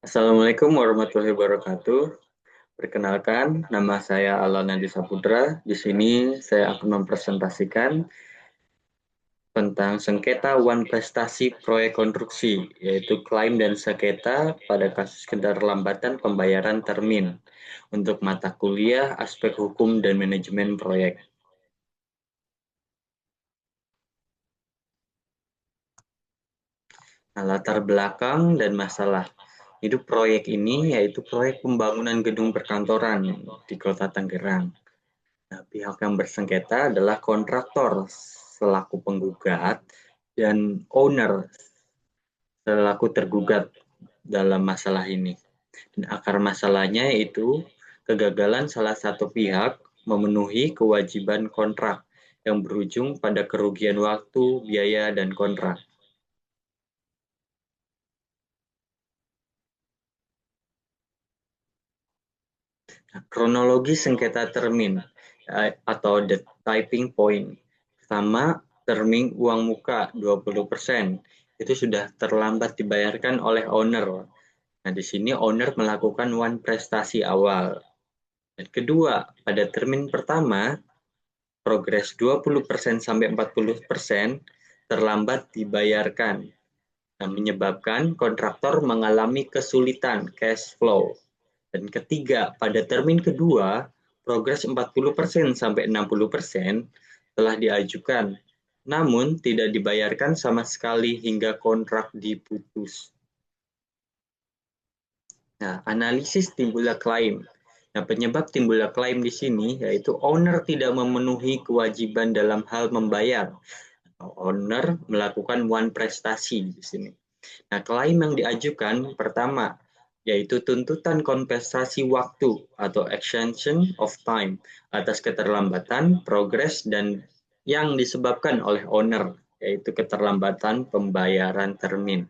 Assalamualaikum warahmatullahi wabarakatuh. Perkenalkan, nama saya Alana Saputra. Di sini saya akan mempresentasikan tentang sengketa wan prestasi proyek konstruksi, yaitu klaim dan sengketa pada kasus keterlambatan pembayaran termin untuk mata kuliah aspek hukum dan manajemen proyek. Nah, latar belakang dan masalah hidup proyek ini yaitu proyek pembangunan gedung perkantoran di Kota Tangerang. Nah, pihak yang bersengketa adalah kontraktor selaku penggugat dan owner selaku tergugat dalam masalah ini. Dan akar masalahnya yaitu kegagalan salah satu pihak memenuhi kewajiban kontrak yang berujung pada kerugian waktu, biaya, dan kontrak. Nah, kronologi sengketa termin atau the typing point. Pertama, termin uang muka 20% itu sudah terlambat dibayarkan oleh owner. Nah, di sini owner melakukan one prestasi awal. Dan kedua, pada termin pertama, progres 20% sampai 40% terlambat dibayarkan. Nah, menyebabkan kontraktor mengalami kesulitan cash flow. Dan ketiga, pada termin kedua, progres 40% sampai 60% telah diajukan, namun tidak dibayarkan sama sekali hingga kontrak diputus. Nah, analisis timbulnya klaim. Nah, penyebab timbulnya klaim di sini yaitu owner tidak memenuhi kewajiban dalam hal membayar. Owner melakukan one prestasi di sini. Nah, klaim yang diajukan pertama yaitu tuntutan kompensasi waktu atau extension of time atas keterlambatan, progres, dan yang disebabkan oleh owner, yaitu keterlambatan pembayaran termin.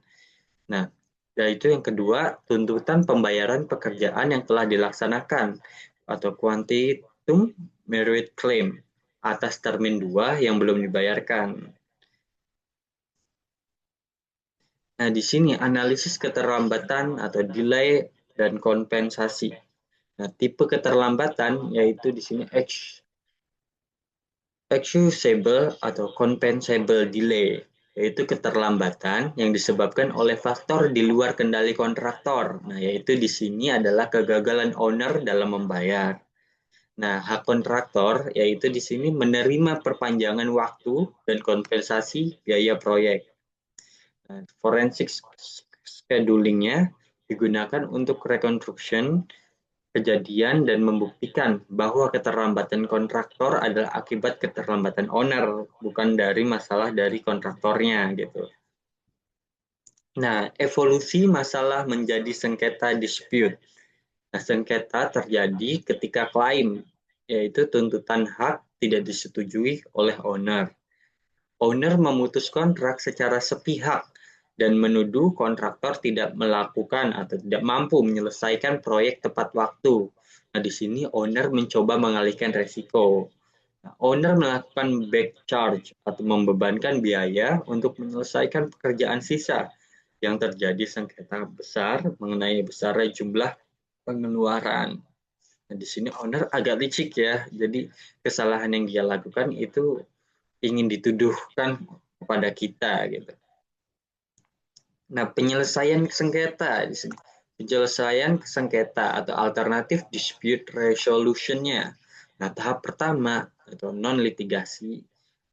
Nah, yaitu yang kedua, tuntutan pembayaran pekerjaan yang telah dilaksanakan atau quantum merit claim atas termin 2 yang belum dibayarkan. Nah, di sini analisis keterlambatan atau delay dan kompensasi. Nah, tipe keterlambatan yaitu di sini excusable atau compensable delay, yaitu keterlambatan yang disebabkan oleh faktor di luar kendali kontraktor. Nah, yaitu di sini adalah kegagalan owner dalam membayar. Nah, hak kontraktor yaitu di sini menerima perpanjangan waktu dan kompensasi biaya proyek. Nah, forensic scheduling-nya digunakan untuk reconstruction kejadian dan membuktikan bahwa keterlambatan kontraktor adalah akibat keterlambatan owner, bukan dari masalah dari kontraktornya gitu. Nah, evolusi masalah menjadi sengketa dispute. Nah, sengketa terjadi ketika klaim, yaitu tuntutan hak tidak disetujui oleh owner. Owner memutus kontrak secara sepihak dan menuduh kontraktor tidak melakukan atau tidak mampu menyelesaikan proyek tepat waktu. Nah, di sini owner mencoba mengalihkan resiko. Nah, owner melakukan back charge atau membebankan biaya untuk menyelesaikan pekerjaan sisa yang terjadi sengketa besar mengenai besarnya jumlah pengeluaran. Nah, di sini owner agak licik ya. Jadi kesalahan yang dia lakukan itu ingin dituduhkan kepada kita gitu. Nah, penyelesaian sengketa di sini. Penyelesaian sengketa atau alternatif dispute resolution-nya. Nah, tahap pertama atau non litigasi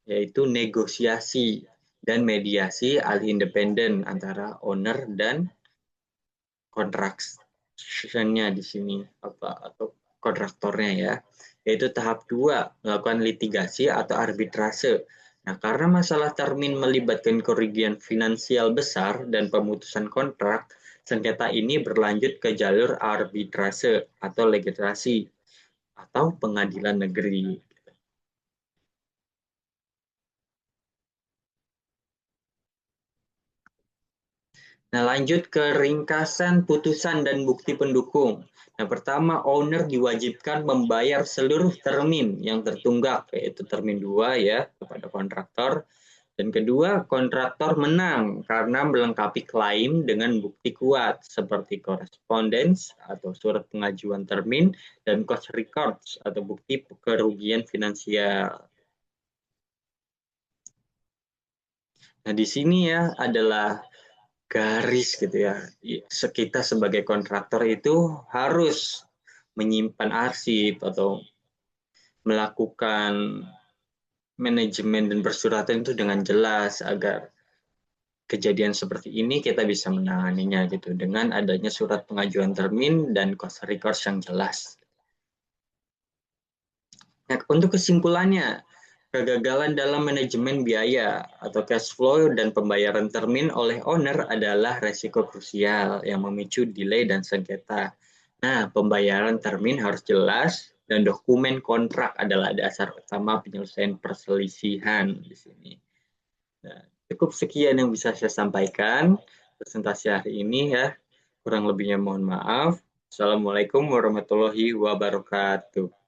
yaitu negosiasi dan mediasi alih independen antara owner dan kontraktornya di sini atau kontraktornya ya. Yaitu tahap 2 melakukan litigasi atau arbitrase. Nah, karena masalah termin melibatkan kerugian finansial besar dan pemutusan kontrak, sengketa ini berlanjut ke jalur arbitrase atau legislasi atau pengadilan negeri. Nah, lanjut ke ringkasan putusan dan bukti pendukung. Nah, pertama, owner diwajibkan membayar seluruh termin yang tertunggak, yaitu termin 2 ya, kepada kontraktor. Dan kedua, kontraktor menang karena melengkapi klaim dengan bukti kuat seperti korespondens atau surat pengajuan termin dan cost records atau bukti kerugian finansial. Nah, di sini ya adalah garis gitu ya. Kita sebagai kontraktor itu harus menyimpan arsip atau melakukan manajemen dan persuratan itu dengan jelas agar kejadian seperti ini kita bisa menanganinya gitu dengan adanya surat pengajuan termin dan cost records yang jelas. Nah, untuk kesimpulannya, kegagalan dalam manajemen biaya atau cash flow dan pembayaran termin oleh owner adalah resiko krusial yang memicu delay dan sengketa. Nah, pembayaran termin harus jelas dan dokumen kontrak adalah dasar utama penyelesaian perselisihan di sini. Nah, cukup sekian yang bisa saya sampaikan presentasi hari ini ya. Kurang lebihnya mohon maaf. Assalamualaikum warahmatullahi wabarakatuh.